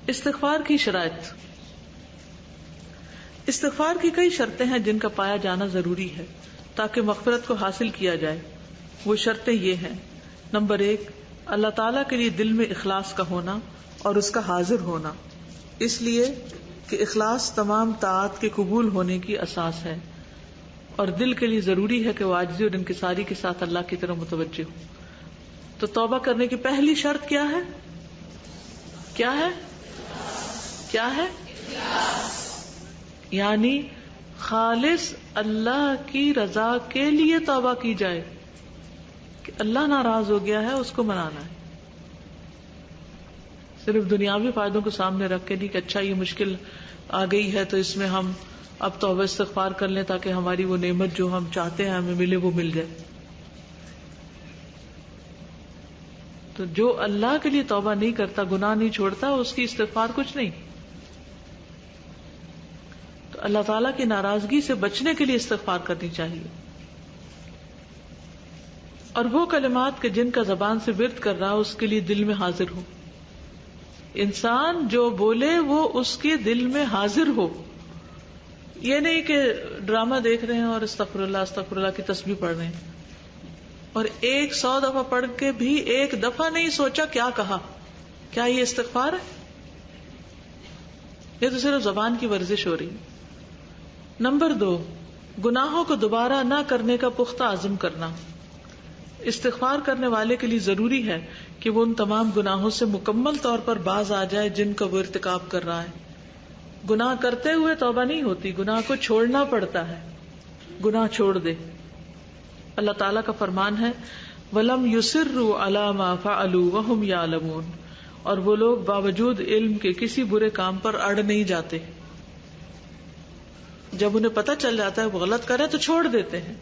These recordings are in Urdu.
استغفار کی شرائط. استغفار کی کئی شرطیں ہیں جن کا پایا جانا ضروری ہے تاکہ مغفرت کو حاصل کیا جائے. وہ شرطیں یہ ہیں: نمبر 1، اللہ تعالیٰ کے لیے دل میں اخلاص کا ہونا اور اس کا حاضر ہونا، اس لیے کہ اخلاص تمام طاعات کے قبول ہونے کی اساس ہے، اور دل کے لیے ضروری ہے کہ وہ عاجزی اور انکساری کے ساتھ اللہ کی طرف متوجہ ہو. تو توبہ کرنے کی پہلی شرط کیا ہے؟ کیا ہے؟ کیا ہے؟ یعنی خالص اللہ کی رضا کے لیے توبہ کی جائے کہ اللہ ناراض ہو گیا ہے، اس کو منانا ہے. صرف دنیاوی فائدوں کو سامنے رکھ کے نہیں کہ اچھا یہ مشکل آ گئی ہے تو اس میں ہم اب توبہ استغفار کر لیں تاکہ ہماری وہ نعمت جو ہم چاہتے ہیں ہمیں ملے وہ مل جائے. تو جو اللہ کے لیے توبہ نہیں کرتا، گناہ نہیں چھوڑتا، اس کی استغفار کچھ نہیں. تو اللہ تعالیٰ کی ناراضگی سے بچنے کے لیے استغفار کرنی چاہیے. اور وہ کلمات کہ جن کا زبان سے ورد کر رہا اس کے لیے دل میں حاضر ہو. انسان جو بولے وہ اس کے دل میں حاضر ہو. یہ نہیں کہ ڈرامہ دیکھ رہے ہیں اور استغفر اللہ کی تسبیح پڑھ رہے ہیں اور 100 دفعہ پڑھ کے بھی ایک دفعہ نہیں سوچا کیا کہا. کیا یہ استغفار ہے؟ یہ تو صرف زبان کی ورزش ہو رہی. نمبر 2، گناہوں کو دوبارہ نہ کرنے کا پختہ عزم کرنا. استغفار کرنے والے کے لیے ضروری ہے کہ وہ ان تمام گناہوں سے مکمل طور پر باز آ جائے جن کا وہ ارتکاب کر رہا ہے. گناہ کرتے ہوئے توبہ نہیں ہوتی، گناہ کو چھوڑنا پڑتا ہے. گناہ چھوڑ دے. اللہ تعالیٰ کا فرمان ہے وَلَمْ يُصِرُّوا عَلَى مَا فَعَلُوا وَهُمْ يَعْلَمُونَ، اور وہ لوگ باوجود علم کے کسی برے کام پر اڑ نہیں جاتے. جب انہیں پتہ چل جاتا ہے وہ غلط کرے تو چھوڑ دیتے ہیں،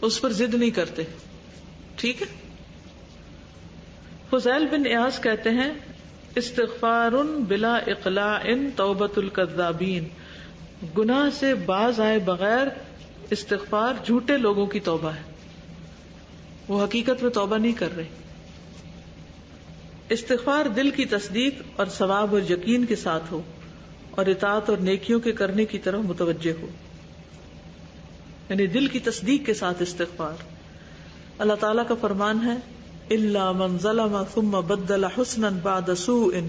اس پر ضد نہیں کرتے. ٹھیک ہے. فضیل بن عیاض کہتے ہیں استغفار بلا اقلاع توبۃ الکذابین، گناہ سے باز آئے بغیر استغفار جھوٹے لوگوں کی توبہ ہے، وہ حقیقت میں توبہ نہیں کر رہے. استغفار دل کی تصدیق اور ثواب اور یقین کے ساتھ ہو اور اطاعت اور نیکیوں کے کرنے کی طرف متوجہ ہو، یعنی دل کی تصدیق کے ساتھ استغفار. اللہ تعالیٰ کا فرمان ہے الا من ظلم ثم بدل حسنا بعد سوء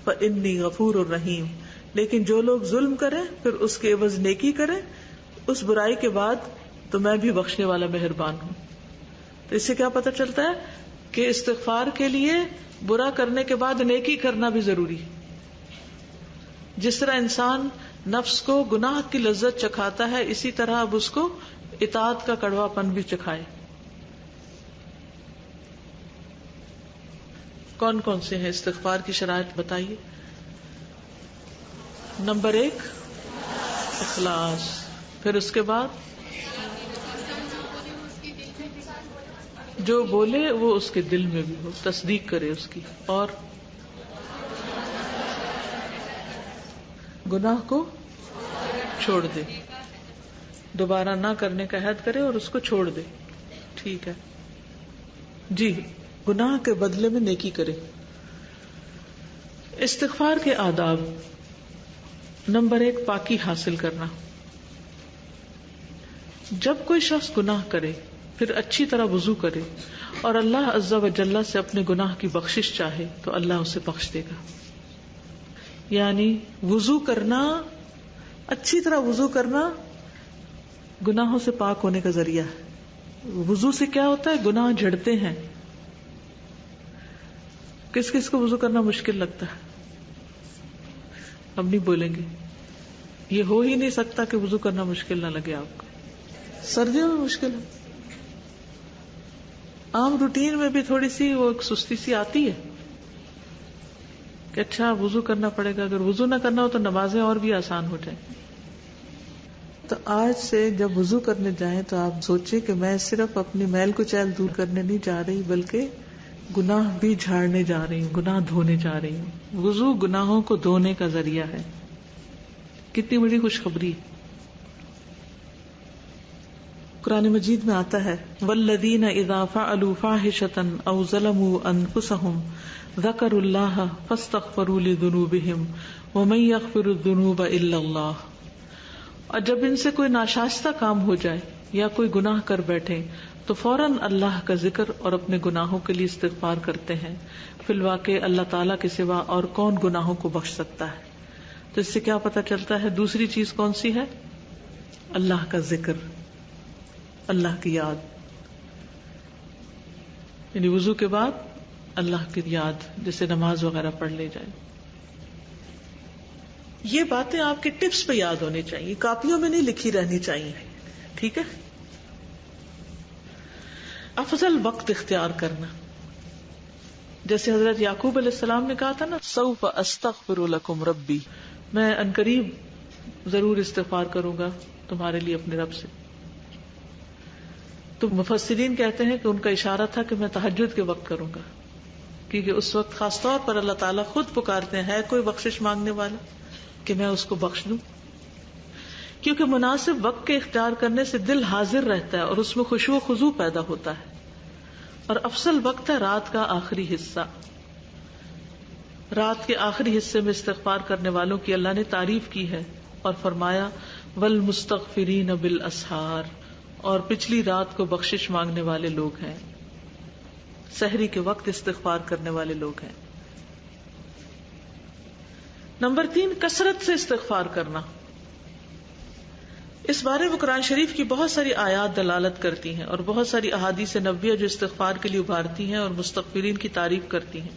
فانی غفور رحیم، لیکن جو لوگ ظلم کریں پھر اس کے عوض نیکی کریں اس برائی کے بعد تو میں بھی بخشنے والا مہربان ہوں. تو اس سے کیا پتہ چلتا ہے کہ استغفار کے لیے برا کرنے کے بعد نیکی کرنا بھی ضروری ہے. جس طرح انسان نفس کو گناہ کی لذت چکھاتا ہے اسی طرح اب اس کو اطاعت کا کڑوا پن بھی چکھائے. کون کون سے ہیں استغفار کی شرائط بتائیے. نمبر 1 اخلاص، پھر اس کے بعد جو بولے وہ اس کے دل میں بھی ہو، تصدیق کرے اس کی، اور گناہ کو چھوڑ دے، دوبارہ نہ کرنے کا عہد کرے اور اس کو چھوڑ دے. ٹھیک ہے جی. گناہ کے بدلے میں نیکی کرے. استغفار کے آداب. نمبر 1 پاکی حاصل کرنا. جب کوئی شخص گناہ کرے پھر اچھی طرح وضو کرے اور اللہ عز و جل سے اپنے گناہ کی بخشش چاہے تو اللہ اسے بخش دے گا. یعنی وضو کرنا، اچھی طرح وضو کرنا گناہوں سے پاک ہونے کا ذریعہ ہے. وضو سے کیا ہوتا ہے؟ گناہ جھڑتے ہیں. کس کس کو وضو کرنا مشکل لگتا ہے؟ ہم نہیں بولیں گے. یہ ہو ہی نہیں سکتا کہ وضو کرنا مشکل نہ لگے آپ کو. سردیوں میں مشکل ہے، عام روٹین میں بھی تھوڑی سی وہ سستی سی آتی ہے کہ اچھا وضو کرنا پڑے گا. اگر وضو نہ کرنا ہو تو نمازیں اور بھی آسان ہو جائیں. تو آج سے جب وضو کرنے جائیں تو آپ سوچیں کہ میں صرف اپنی میل کچیل دور کرنے نہیں جا رہی بلکہ گناہ بھی جھاڑنے جا رہی ہوں، گناہ دھونے جا رہی ہوں. وضو گناہوں کو دھونے کا ذریعہ ہے. کتنی بڑی خوشخبری. قرآن مجید میں آتا ہے والذین اذا فعلوا فاحشۃ او ظلموا انفسهم ذکروا اللہ فاستغفروا لذنوبہم ومن یغفر الذنوب الا اللہ. اور جب ان سے کوئی ناشائستہ کام ہو جائے یا کوئی گناہ کر بیٹھے تو فوراً اللہ کا ذکر اور اپنے گناہوں کے لیے استغفار کرتے ہیں. فی الواقع اللہ تعالیٰ کے سوا اور کون گناہوں کو بخش سکتا ہے. تو اس سے کیا پتہ چلتا ہے؟ دوسری چیز کون سی ہے؟ اللہ کا ذکر، اللہ کی یاد. یعنی وضو کے بعد اللہ کی یاد، جیسے نماز وغیرہ پڑھ لے جائے. یہ باتیں آپ کے ٹپس پہ یاد ہونی چاہیے، کاپیوں میں نہیں لکھی رہنی چاہیے. ٹھیک ہے. افضل وقت اختیار کرنا، جیسے حضرت یعقوب علیہ السلام نے کہا تھا نا، سوف استغفر لکم ربی، میں عنقریب ضرور استغفار کروں گا تمہارے لیے اپنے رب سے. تو مفسرین کہتے ہیں کہ ان کا اشارہ تھا کہ میں تہجد کے وقت کروں گا، کیونکہ اس وقت خاص طور پر اللہ تعالیٰ خود پکارتے ہیں، ہے کوئی بخشش مانگنے والا کہ میں اس کو بخش دوں. کیونکہ مناسب وقت کے اختیار کرنے سے دل حاضر رہتا ہے اور اس میں خشوع و خضوع پیدا ہوتا ہے. اور افضل وقت ہے رات کا آخری حصہ. رات کے آخری حصے میں استغفار کرنے والوں کی اللہ نے تعریف کی ہے اور فرمایا والمستغفرین بالاسحار، اور پچھلی رات کو بخشش مانگنے والے لوگ ہیں، سحری کے وقت استغفار کرنے والے لوگ ہیں. نمبر 3، کثرت سے استغفار کرنا. اس بارے میں قرآن شریف کی بہت ساری آیات دلالت کرتی ہیں اور بہت ساری احادیث نبویہ جو استغفار کے لیے ابھارتی ہیں اور مستغفرین کی تعریف کرتی ہیں.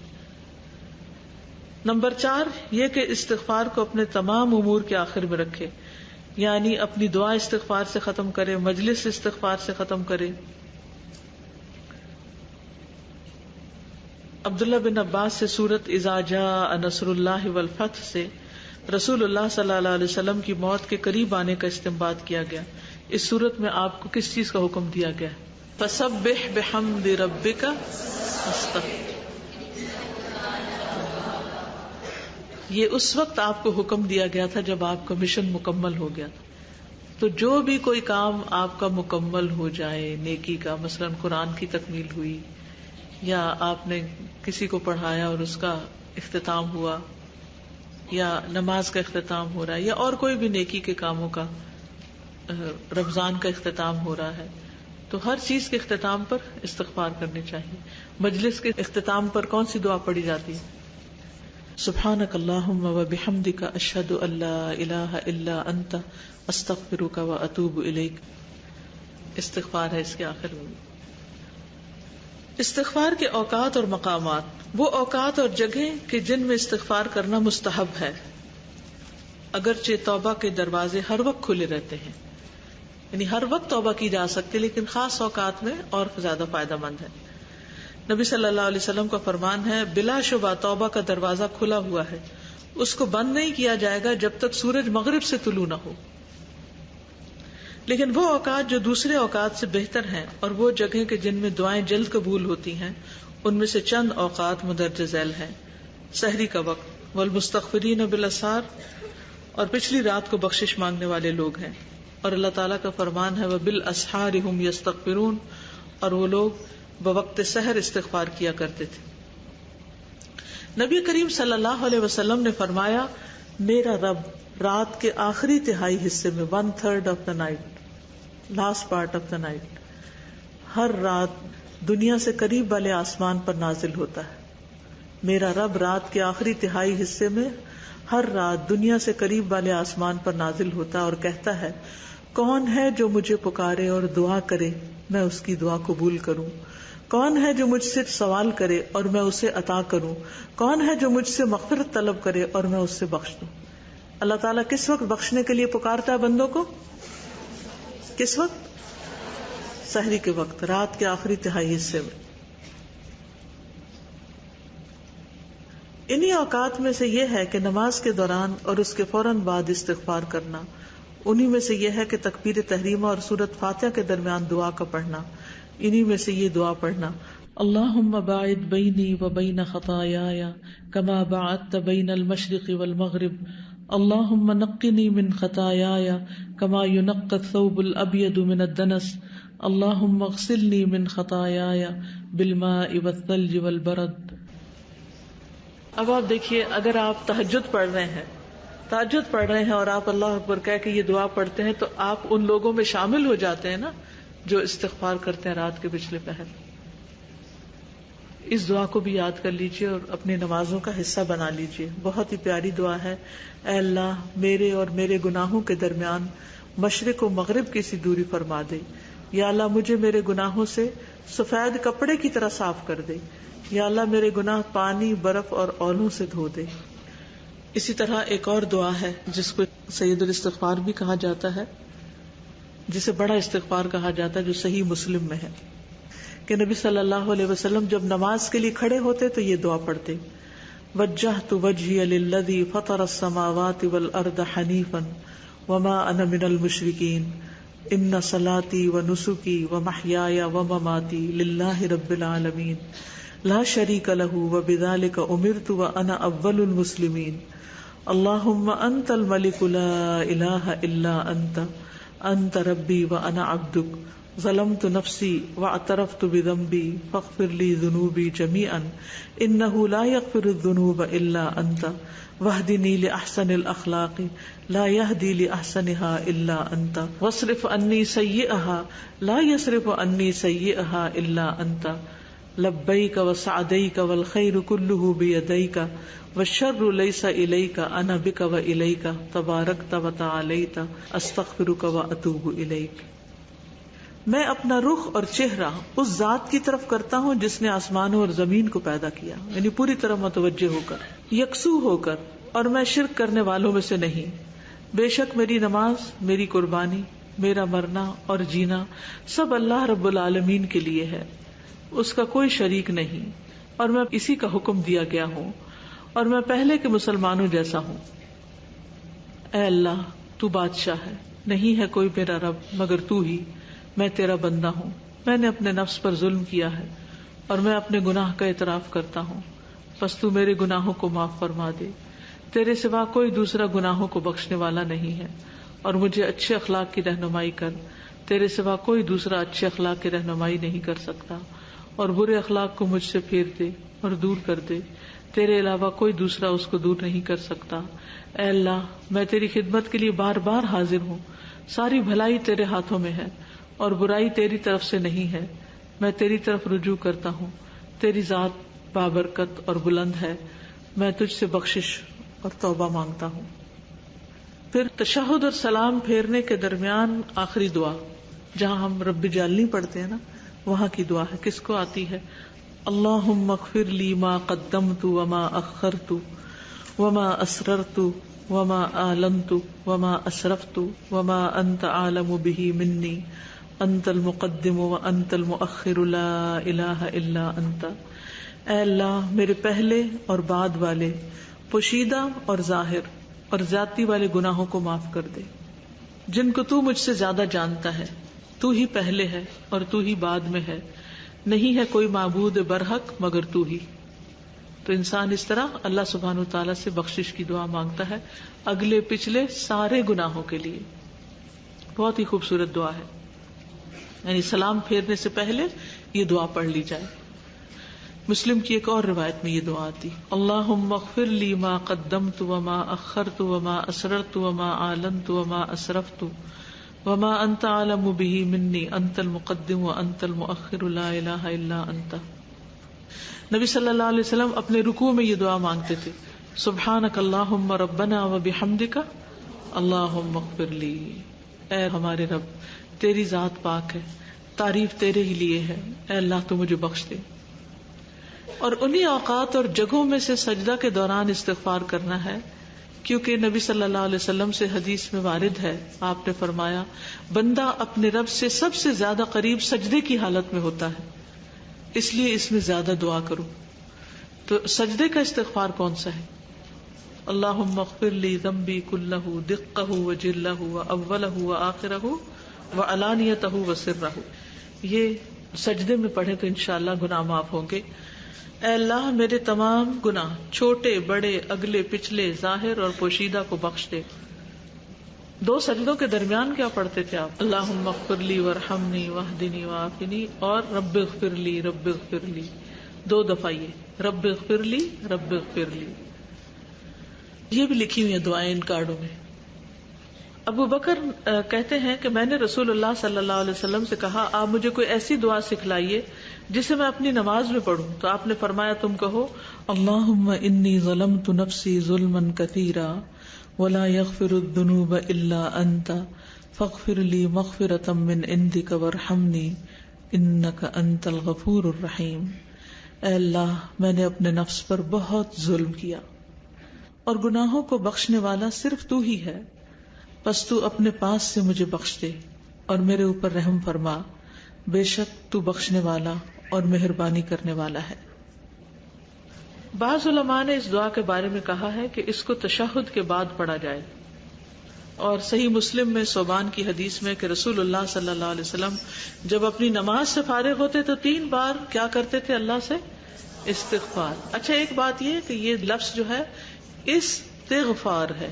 نمبر 4، یہ کہ استغفار کو اپنے تمام امور کے آخر میں رکھے، یعنی اپنی دعا استغفار سے ختم کرے، مجلس استغفار سے ختم کرے. عبداللہ بن عباس سے سورت اذا جاء نصر اللہ والفتح سے رسول اللہ صلی اللہ علیہ وسلم کی موت کے قریب آنے کا استنباط کیا گیا. اس صورت میں آپ کو کس چیز کا حکم دیا گیا؟ فسبح بحمد ربک واستغفر. یہ اس وقت آپ کو حکم دیا گیا تھا جب آپ کا مشن مکمل ہو گیا تھا. تو جو بھی کوئی کام آپ کا مکمل ہو جائے نیکی کا، مثلا قرآن کی تکمیل ہوئی یا آپ نے کسی کو پڑھایا اور اس کا اختتام ہوا، یا نماز کا اختتام ہو رہا ہے، یا اور کوئی بھی نیکی کے کاموں کا، رمضان کا اختتام ہو رہا ہے، تو ہر چیز کے اختتام پر استغفار کرنی چاہیے. مجلس کے اختتام پر کون سی دعا پڑھی جاتی ہے؟ سبحانک اللہم و بحمدک اشہد ان لا الہ الا انت استغفرک و اتوب الیک. استغفار ہے اس کے آخر میں. استغفار کے اوقات اور مقامات، وہ اوقات اور جگہیں کہ جن میں استغفار کرنا مستحب ہے، اگرچہ توبہ کے دروازے ہر وقت کھلے رہتے ہیں، یعنی ہر وقت توبہ کی جا سکتی، لیکن خاص اوقات میں اور زیادہ فائدہ مند ہے. نبی صلی اللہ علیہ وسلم کا فرمان ہے، بلا شبہ توبہ کا دروازہ کھلا ہوا ہے، اس کو بند نہیں کیا جائے گا جب تک سورج مغرب سے طلوع نہ ہو. لیکن وہ اوقات جو دوسرے اوقات سے بہتر ہیں اور وہ جگہیں کہ جن میں دعائیں جلد قبول ہوتی ہیں، ان میں سے چند اوقات مندرجہ ذیل ہیں. سحری کا وقت، والمستغفرین بالاسحار، اور پچھلی رات کو بخشش مانگنے والے لوگ ہیں. اور اللہ تعالیٰ کا فرمان ہے وبالاسحار هم یستغفرون، اور وہ لوگ بوقت سحر استغفار کیا کرتے تھے. نبی کریم صلی اللہ علیہ وسلم نے فرمایا، میرا رب رات کے آخری تہائی حصے میں 1/3 of the night, last part of the night, ہر رات دنیا سے قریب والے آسمان پر نازل ہوتا ہے. میرا رب رات کے آخری تہائی حصے میں ہر رات دنیا سے قریب والے آسمان پر نازل ہوتا ہے اور کہتا ہے، کون ہے جو مجھے پکارے اور دعا کرے میں اس کی دعا قبول کروں؟ کون ہے جو مجھ سے سوال کرے اور میں اسے عطا کروں؟ کون ہے جو مجھ سے مغفرت طلب کرے اور میں اس سے بخش دوں؟ اللہ تعالیٰ کس وقت بخشنے کے لیے پکارتا ہے بندوں کو؟ کس وقت؟ سحری کے وقت، رات کے آخری تہائی حصے میں. انہی اوقات میں سے یہ ہے کہ نماز کے دوران اور اس کے فوراً بعد استغفار کرنا. انہی میں سے یہ ہے کہ تکبیر تحریمہ اور سورۃ فاتحہ کے درمیان دعا کا پڑھنا. انہی میں سے یہ دعا پڑھنا، اللہم باعد بینی و بین خطایای کما باعدت بین المشرق والمغرب، اللہم نقنی من خطایای کما ینقی الثوب الابیض من الدنس، اللہم اغسلنی من خطایای بالماء والثلج والبرد. اب آپ دیکھیے، اگر آپ تہجد پڑھ رہے ہیں اور آپ اللہ اکبر کہہ کے یہ دعا پڑھتے ہیں تو آپ ان لوگوں میں شامل ہو جاتے ہیں نا جو استغفار کرتے ہیں رات کے پچھلے پہر. اس دعا کو بھی یاد کر لیجئے اور اپنی نمازوں کا حصہ بنا لیجئے. بہت ہی پیاری دعا ہے. اے اللہ میرے اور میرے گناہوں کے درمیان مشرق و مغرب کی سی دوری فرما دے. یا اللہ مجھے میرے گناہوں سے سفید کپڑے کی طرح صاف کر دے. یا اللہ میرے گناہ پانی، برف اور اولوں سے دھو دے. اسی طرح ایک اور دعا ہے جس کو سید الاستغفار بھی کہا جاتا ہے، جسے بڑا استغفار کہا جاتا ہے، جو صحیح مسلم میں ہے کہ نبی صلی اللہ علیہ وسلم جب نماز کے لیے کھڑے ہوتے تو یہ دعا پڑھتے: وجہت وجہی للذی فطر السماوات والارض حنیفا وما انا من المشرکین ان صلاتی ونسکی ومحیای ومماتی للہ رب العالمین لا شریک لہ وبذلک امرت وانا اول المسلمین اللہم انت الملک لا الہ الا انت ربی وانا عبدک ظلمت نفسی واعترفت بذنبی فاغفر لی ذنوبی جمیعا انہ لا یغفر الذنوب الا انت واہدنی لأحسن الاخلاق لا یہدی لأحسنها الا انت واصرف عنی سیئها لا یصرف عنی سیئها الا انت لبیک وسعدیک والخیر کلہ بیدیک والشر لیس الیک انا بک والیک تبارکت وتعالیت استغفرک واتوب الیک. میں اپنا رخ اور چہرہ اس ذات کی طرف کرتا ہوں جس نے آسمانوں اور زمین کو پیدا کیا، یعنی پوری طرح متوجہ ہو کر، یکسو ہو کر، اور میں شرک کرنے والوں میں سے نہیں. بے شک میری نماز، میری قربانی، میرا مرنا اور جینا سب اللہ رب العالمین کے لیے ہے، اس کا کوئی شریک نہیں، اور میں اسی کا حکم دیا گیا ہوں، اور میں پہلے کے مسلمانوں جیسا ہوں. اے اللہ تو بادشاہ ہے، نہیں ہے کوئی میرا رب مگر تو ہی، میں تیرا بندہ ہوں. میں نے اپنے نفس پر ظلم کیا ہے اور میں اپنے گناہ کا اعتراف کرتا ہوں، بس تو میرے گناہوں کو معاف فرما دے. تیرے سوا کوئی دوسرا گناہوں کو بخشنے والا نہیں ہے، اور مجھے اچھے اخلاق کی رہنمائی کر. تیرے سوا کوئی دوسرا اچھے اخلاق کی رہنمائی نہیں کر سکتا، اور برے اخلاق کو مجھ سے پھیر دے اور دور کر دے. تیرے علاوہ کوئی دوسرا اس کو دور نہیں کر سکتا. اے اللہ میں تیری خدمت کے لیے بار بار حاضر ہوں. ساری بھلائی تیرے ہاتھوں میں ہے اور برائی تیری طرف سے نہیں ہے. میں تیری طرف رجوع کرتا ہوں. تیری ذات بابرکت اور بلند ہے. میں تجھ سے بخشش اور توبہ مانگتا ہوں. پھر تشہد اور سلام پھیرنے کے درمیان آخری دعا جہاں ہم رب جعلنی پڑھتے ہیں نا، وہاں کی دعا ہے. کس کو آتی ہے؟ اللہم اغفر لی ما قدمت وما اخرت وما اسررت وما اعلنت وما اسرفت وما انت عالم به منی انت المقدم وانت المؤخر لا الہ الا انت. اے اللہ میرے پہلے اور بعد والے، پوشیدہ اور ظاہر اور زیادتی والے گناہوں کو معاف کر دے، جن کو تو مجھ سے زیادہ جانتا ہے. تو ہی پہلے ہے اور تو ہی بعد میں ہے، نہیں ہے کوئی معبود برحق مگر تو ہی. تو انسان اس طرح اللہ سبحانہ وتعالیٰ سے بخشش کی دعا مانگتا ہے اگلے پچھلے سارے گناہوں کے لیے. بہت ہی خوبصورت دعا ہے. یعنی سلام پھیرنے سے پہلے یہ دعا پڑھ لی جائے. مسلم کی ایک اور روایت میں یہ دعا آتی: اللہم اغفر لی ما قدمت وما اخرت وما اسررت وما اعلنت وما اسرفت وما انت عالم به منی انت المقدم وانت المؤخر لا الہ الا انت. نبی صلی اللہ علیہ وسلم اپنے رکوع میں یہ دعا مانگتے تھے: سبحانک اللہم ربنا وبحمدک اللہم اغفر لی. اے ہمارے رب تیری ذات پاک ہے، تعریف تیرے ہی لیے ہے، اے اللہ تو مجھے بخش دے. اور انہی اوقات اور جگہوں میں سے سجدہ کے دوران استغفار کرنا ہے، کیونکہ نبی صلی اللہ علیہ وسلم سے حدیث میں وارد ہے، آپ نے فرمایا بندہ اپنے رب سے سب سے زیادہ قریب سجدے کی حالت میں ہوتا ہے، اس لیے اس میں زیادہ دعا کرو. تو سجدے کا استغفار کون سا ہے؟ اللہم اغفر لی ذنبی کلہ دقہ وجلہ واولہ وآخرہ وعلانیتہ وسرہ. یہ سجدے میں پڑھے تو انشاءاللہ گناہ معاف ہوں گے. اے اللہ میرے تمام گناہ چھوٹے بڑے اگلے پچھلے ظاہر اور پوشیدہ کو بخش دے. 2 سجدوں کے درمیان کیا پڑھتے تھے آپ؟ اللہم اغفر لی وارحمنی واہدنی وعافنی اور رب اغفر لی رب اغفر لی. 2 دفعہ یہ رب اغفر لی رب اغفر لی. یہ بھی لکھی ہوئی ہیں دعائیں ان کارڈوں میں. ابو بکر کہتے ہیں کہ میں نے رسول اللہ صلی اللہ علیہ وسلم سے کہا آپ مجھے کوئی ایسی دعا سکھلائیے جسے میں اپنی نماز میں پڑھوں. تو آپ نے فرمایا تم کہو اللہم انی ظلمت نفسی ظلما کثیرا ولا یغفر الذنوب الا انت فاغفر لی مغفرۃ من عندک وارحمنی انک انت الغفور الرحیم. اے اللہ میں نے اپنے نفس پر بہت ظلم کیا اور گناہوں کو بخشنے والا صرف تو ہی ہے، بس تو اپنے پاس سے مجھے بخش دے اور میرے اوپر رحم فرما، بے شک تو بخشنے والا اور مہربانی کرنے والا ہے. بعض علماء نے اس دعا کے بارے میں کہا ہے کہ اس کو تشہد کے بعد پڑھا جائے، اور صحیح مسلم میں ثوبان کی حدیث میں کہ رسول اللہ صلی اللہ علیہ وسلم جب اپنی نماز سے فارغ ہوتے تو 3 بار کیا کرتے تھے؟ اللہ سے استغفار. اچھا ایک بات یہ کہ یہ لفظ جو ہے استغفار ہے،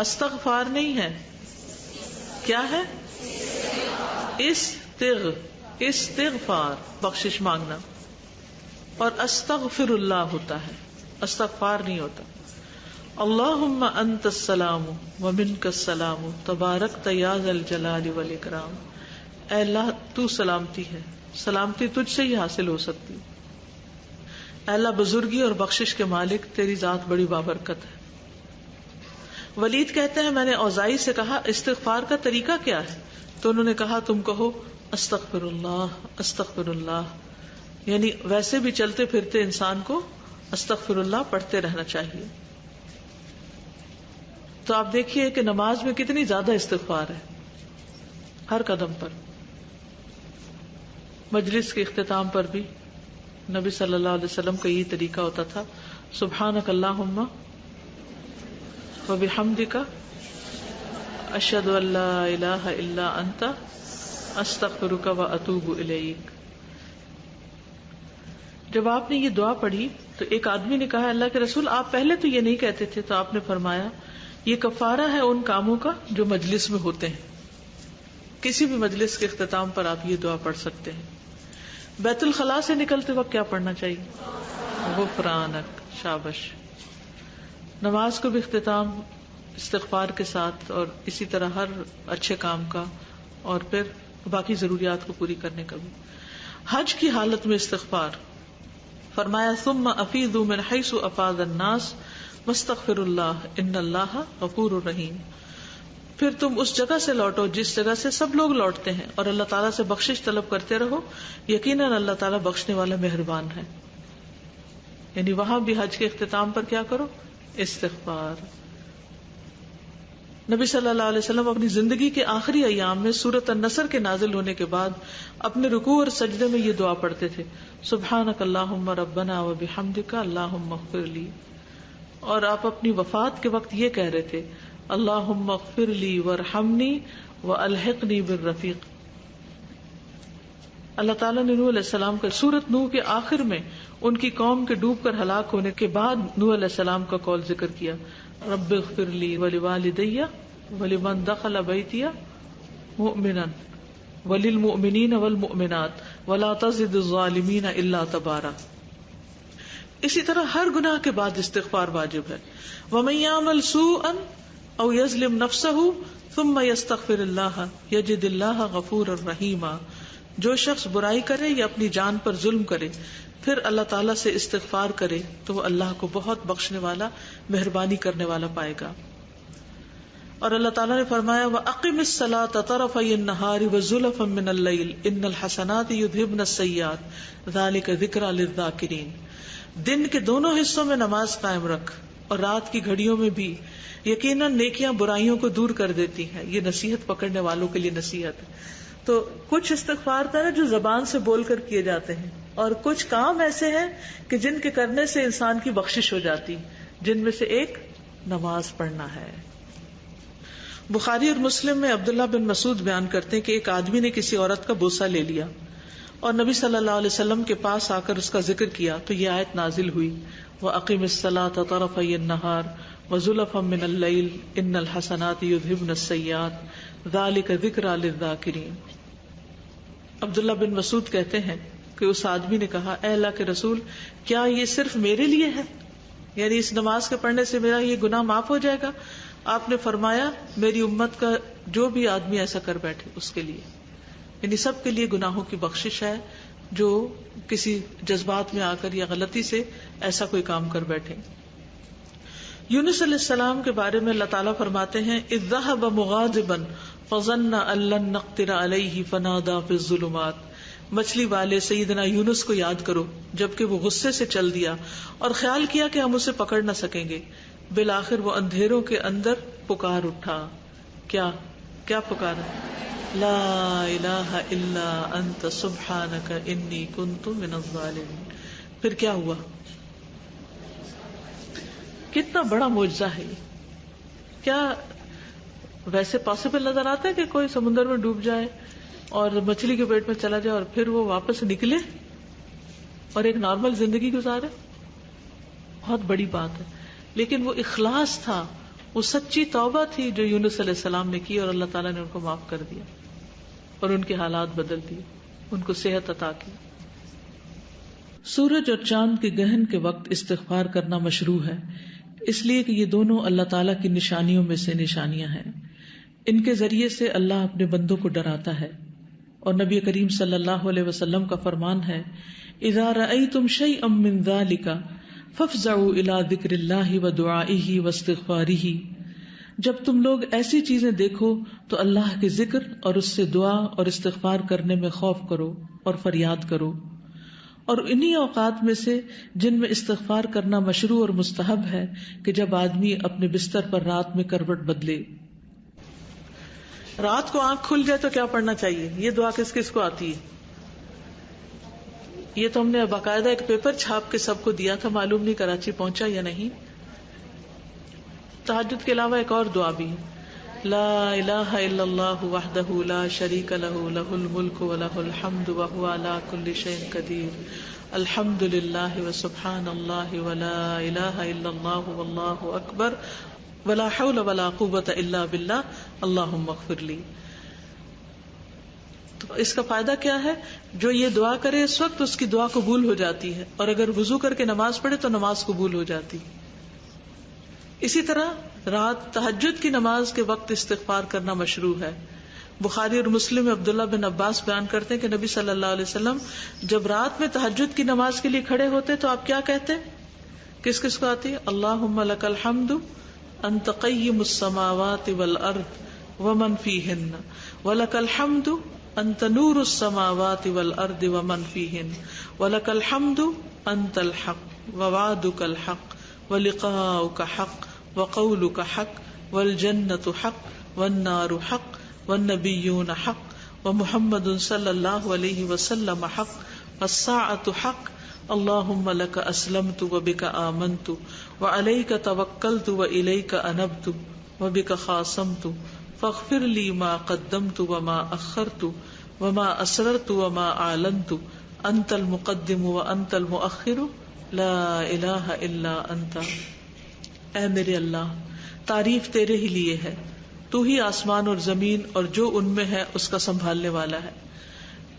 استغفار نہیں ہے. کیا ہے؟ استغفار بخشش مانگنا، اور استغفر اللہ ہوتا ہے، استغفار نہیں ہوتا. اللہم انت السلام ومنک السلام تبارکت یا ذا الجلال والاکرام. اے اللہ تو سلامتی ہے، سلامتی تجھ سے ہی حاصل ہو سکتی. اے اللہ بزرگی اور بخشش کے مالک تیری ذات بڑی بابرکت ہے. ولید کہتے ہیں میں نے اوزائی سے کہا استغفار کا طریقہ کیا ہے؟ تو انہوں نے کہا تم کہو استغفر اللہ، یعنی ویسے بھی چلتے پھرتے انسان کو استغفر اللہ پڑھتے رہنا چاہیے. تو آپ دیکھیے کہ نماز میں کتنی زیادہ استغفار ہے ہر قدم پر. مجلس کے اختتام پر بھی نبی صلی اللہ علیہ وسلم کا یہ طریقہ ہوتا تھا، سبحانک اللہم وبحمدک اشہد ان لا الہ الا انت استغفرک واتوب الیک. جب آپ نے یہ دعا پڑھی تو ایک آدمی نے کہا اللہ کے رسول آپ پہلے تو یہ نہیں کہتے تھے. تو آپ نے فرمایا یہ کفارہ ہے ان کاموں کا جو مجلس میں ہوتے ہیں. کسی بھی مجلس کے اختتام پر آپ یہ دعا پڑھ سکتے ہیں. بیت الخلاء سے نکلتے وقت کیا پڑھنا چاہیے؟ غفرانک. شابش. نماز کو بھی اختتام استغفار کے ساتھ، اور اسی طرح ہر اچھے کام کا، اور پھر باقی ضروریات کو پوری کرنے کا بھی. حج کی حالت میں استغفار فرمایا ثم افیضوا من حیث افاض الناس واستغفر اللہ ان اللہ غفور رحیم. پھر تم اس جگہ سے لوٹو جس جگہ سے سب لوگ لوٹتے ہیں، اور اللہ تعالیٰ سے بخشش طلب کرتے رہو، یقیناً اللہ تعالیٰ بخشنے والا مہربان ہے. یعنی وہاں بھی حج کے اختتام پر کیا کرو؟ استغفار. نبی صلی اللہ علیہ وسلم اپنی زندگی کے آخری ایام میں سورۃ النصر کے نازل ہونے کے بعد اپنے رکوع اور سجدے میں یہ دعا پڑھتے تھے، سبحانک اللہم ربنا وبحمدک اللہم اغفر لی. اور آپ اپنی وفات کے وقت یہ کہہ رہے تھے اللہم اغفر لی وارحمنی والحقنی بالرفیق. اللہ تعالیٰ نے نوح علیہ السلام کا سورۃ نوح کے آخر میں ان کی قوم کے ڈوب کر ہلاک ہونے کے بعد نوح علیہ السلام کا قول ذکر کیا، رب اغفر لی ولوالدی ولمن دخل بیتی مؤمنا وللمؤمنین والمؤمنات ولا تزد الظالمین الا تبارا. اسی طرح ہر گناہ کے بعد استغفار واجب ہے. ومن یعمل سوءا او یظلم نفسہ ثم یستغفر اللہ یجد اللہ غفورا رحیما. جو شخص برائی کرے یا اپنی جان پر ظلم کرے پھر اللہ تعالیٰ سے استغفار کرے تو وہ اللہ کو بہت بخشنے والا، مہربانی کرنے والا پائے گا. اور اللہ تعالیٰ نے فرمایا وَأَقِمِ الصَّلَاةَ طَرَفَيِ النَّهَارِ وَزُلَفًا مِّنَ اللَّيْلِ إِنَّ الْحَسَنَاتِ يُذْهِبْنَ السَّيِّئَاتِ ذَلِكَ ذِكْرَىٰ لِلذَّاكِرِينَ. دن کے دونوں حصوں میں نماز قائم رکھ، اور رات کی گھڑیوں میں بھی، یقیناً نیکیاں برائیوں کو دور کر دیتی ہیں. یہ نصیحت پکڑنے والوں کے لیے نصیحت ہے. تو کچھ استغفار ہے جو زبان سے بول کر کیے جاتے ہیں، اور کچھ کام ایسے ہیں کہ جن کے کرنے سے انسان کی بخشش ہو جاتی، جن میں سے ایک نماز پڑھنا ہے. بخاری اور مسلم میں عبداللہ بن مسعود بیان کرتے ہیں کہ ایک آدمی نے کسی عورت کا بوسہ لے لیا اور نبی صلی اللہ علیہ وسلم کے پاس آ کر اس کا ذکر کیا تو یہ آیت نازل ہوئی وَأَقِمِ الصَّلَاةَ طَرَفَيِ النَّهَارِ وَزُلَفًا مِّنَ اللَّيْلِ إِنَّ الْحَسَنَاتِ يُذْهِبْنَ السَّيِّئَاتِ ذَلِكَ ذِكْرَىٰ لِلذَّاكِرِينَ. عبداللہ بن مسعود کہتے ہیں کہ اس آدمی نے کہا اے اللہ کے رسول کیا یہ صرف میرے لیے ہے، یعنی اس نماز کے پڑھنے سے میرا یہ گناہ معاف ہو جائے گا؟ آپ نے فرمایا میری امت کا جو بھی آدمی ایسا کر بیٹھے اس کے لیے، یعنی سب کے لیے گناہوں کی بخشش ہے جو کسی جذبات میں آ کر یا غلطی سے ایسا کوئی کام کر بیٹھے۔ یونس علیہ السلام کے بارے میں اللہ تعالیٰ فرماتے ہیں اذ ذهب مغاضبا فظن ان لن نقدر علیہ فنادى فی الظلمات، مچھلی والے سیدنا یونس کو یاد کرو جبکہ وہ غصے سے چل دیا اور خیال کیا کہ ہم اسے پکڑ نہ سکیں گے، بالآخر وہ اندھیروں کے اندر پکار اٹھا۔ کیا پکارا؟ لا الہ الا انت سبحانک انی کنت من الظالمین۔ پھر کیا ہوا؟ کتنا بڑا معجزہ ہے یہ! کیا ویسے پاسبل نظر آتا ہے کہ کوئی سمندر میں ڈوب جائے اور مچھلی کے پیٹ میں چلا جائے اور پھر وہ واپس نکلے اور ایک نارمل زندگی گزارے؟ بہت بڑی بات ہے، لیکن وہ اخلاص تھا، وہ سچی توبہ تھی جو یونس علیہ السلام نے کی، اور اللہ تعالیٰ نے ان کو معاف کر دیا اور ان کے حالات بدل دیے، ان کو صحت عطا کی۔ سورج اور چاند کے گہن کے وقت استغفار کرنا مشروع ہے، اس لیے کہ یہ دونوں اللہ تعالیٰ کی نشانیوں میں سے نشانیاں ہیں، ان کے ذریعے سے اللہ اپنے بندوں کو ڈراتا ہے، اور نبی کریم صلی اللہ علیہ وسلم کا فرمان ہے اذا رأیتم شیئا من ذلک فافزعوا الی ذکر اللہ ودعائہ واستغفارہ، جب تم لوگ ایسی چیزیں دیکھو تو اللہ کے ذکر اور اس سے دعا اور استغفار کرنے میں خوف کرو اور فریاد کرو، اور انہی اوقات میں سے جن میں استغفار کرنا مشروع اور مستحب ہے کہ جب آدمی اپنے بستر پر رات میں کروٹ بدلے۔ رات کو آنکھ کھل جائے تو کیا پڑھنا چاہیے؟ یہ دعا کس کس کو آتی ہے؟ یہ تو ہم نے باقاعدہ ایک پیپر چھاپ کے سب کو دیا تھا، معلوم نہیں کراچی پہنچا یا نہیں۔ تہجد کے علاوہ ایک اور دعا بھی ہے، لا الہ الا اللہ وحدہ لا شریک لہ لہ الملک ولہ الحمد وہو علی کل شیء قدیر، الحمد للہ وسبحان اللہ ولا الہ الا اللہ واللہ اکبر ولا حول ولا قوۃ الا باللہ اللہم اغفر لی۔ تو اس کا فائدہ کیا ہے؟ جو یہ دعا کرے اس وقت اس کی دعا قبول ہو جاتی ہے، اور اگر وضو کر کے نماز پڑھے تو نماز قبول ہو جاتی۔ اسی طرح رات تہجد کی نماز کے وقت استغفار کرنا مشروع ہے۔ بخاری اور مسلم میں عبداللہ بن عباس بیان کرتے ہیں کہ نبی صلی اللہ علیہ وسلم جب رات میں تہجد کی نماز کے لیے کھڑے ہوتے تو آپ کیا کہتے؟ کس کس کو آتی ہے؟ اللہم لک الحمد انت قیم السماوات والارض ومن فیہن ولک الحمد انت نور السماوات والارض ومن فیہن ولک الحمد انت الحق ووعدک الحق ولقاؤک حق وقولک حق والجنۃ حق والنار حق والنبیون حق ومحمد صلی اللہ علیہ وسلم حق والساعۃ حق اللہم لک اسلمت وبک آمنت وعلیک توکلت والیک انبت وبک خاصمت فاغفر لی ما قدمت وما اخرت وما اسررت وما اعلنت انت المقدم وانت المؤخر لا الہ الا انت۔ اے میرے اللہ، تعریف تیرے ہی لیے ہے، تو ہی آسمان اور زمین اور جو ان میں ہے اس کا سنبھالنے والا ہے،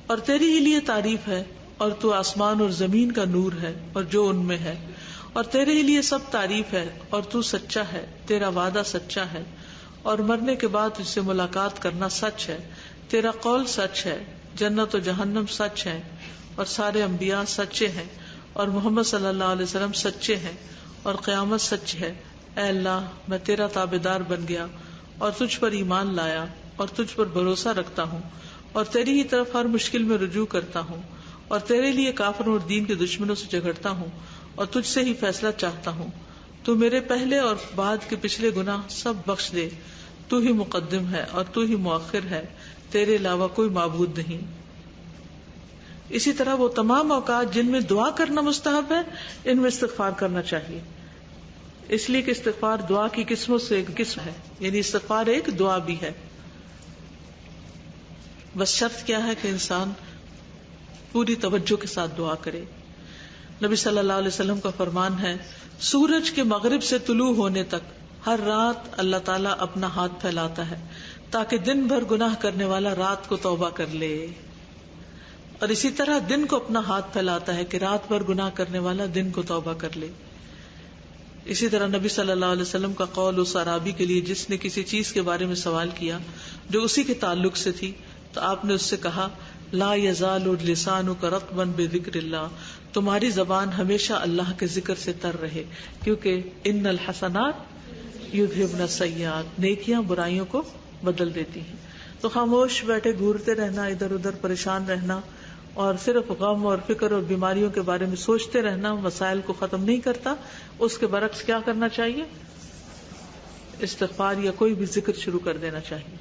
اور تیری ہی لیے تعریف ہے، اور تو آسمان اور زمین کا نور ہے اور جو ان میں ہے، اور تیرے ہی لیے سب تعریف ہے، اور تو سچا ہے، تیرا وعدہ سچا ہے، اور مرنے کے بعد اس سے ملاقات کرنا سچ ہے، تیرا قول سچ ہے، جنت و جہنم سچ ہے، اور سارے انبیاء سچے ہیں، اور محمد صلی اللہ علیہ وسلم سچے ہیں، اور قیامت سچ ہے۔ اے اللہ، میں تیرا تابعدار بن گیا اور تجھ پر ایمان لایا اور تجھ پر بھروسہ رکھتا ہوں، اور تیری ہی طرف ہر مشکل میں رجوع کرتا ہوں، اور تیرے لیے کافروں اور دین کے دشمنوں سے جھگڑتا ہوں، اور تجھ سے ہی فیصلہ چاہتا ہوں۔ تو میرے پہلے اور بعد کے پچھلے گناہ سب بخش دے، تو ہی مقدم ہے اور تو ہی مؤخر ہے، تیرے علاوہ کوئی معبود نہیں۔ اسی طرح وہ تمام اوقات جن میں دعا کرنا مستحب ہے، ان میں استغفار کرنا چاہیے، اس لیے کہ استغفار دعا کی قسموں سے ایک قسم ہے، یعنی استغفار ایک دعا بھی ہے۔ بس شرط کیا ہے کہ انسان پوری توجہ کے ساتھ دعا کرے۔ نبی صلی اللہ علیہ وسلم کا فرمان ہے، سورج کے مغرب سے طلوع ہونے تک ہر رات اللہ تعالیٰ اپنا ہاتھ پھیلاتا ہے تاکہ دن بھر گناہ کرنے والا رات کو توبہ کر لے، اور اسی طرح دن کو اپنا ہاتھ پھیلاتا ہے کہ رات بھر گناہ کرنے والا دن کو توبہ کر لے. اسی طرح نبی صلی اللہ علیہ وسلم کا قول اس اعرابی کے لیے جس نے کسی چیز کے بارے میں سوال کیا جو اسی کے تعلق سے تھی، تو آپ نے اس سے کہا لا یزال لسانک رطبا بذکر اللہ، تمہاری زبان ہمیشہ اللہ کے ذکر سے تر رہے، کیونکہ ان الحسنات یذھبن السیئات، نیکیاں برائیوں کو بدل دیتی ہیں. تو خاموش بیٹھے گھورتے رہنا، ادھر ادھر پریشان رہنا اور صرف غم اور فکر اور بیماریوں کے بارے میں سوچتے رہنا مسائل کو ختم نہیں کرتا. اس کے برعکس کیا کرنا چاہیے؟ استغفار یا کوئی بھی ذکر شروع کر دینا چاہیے.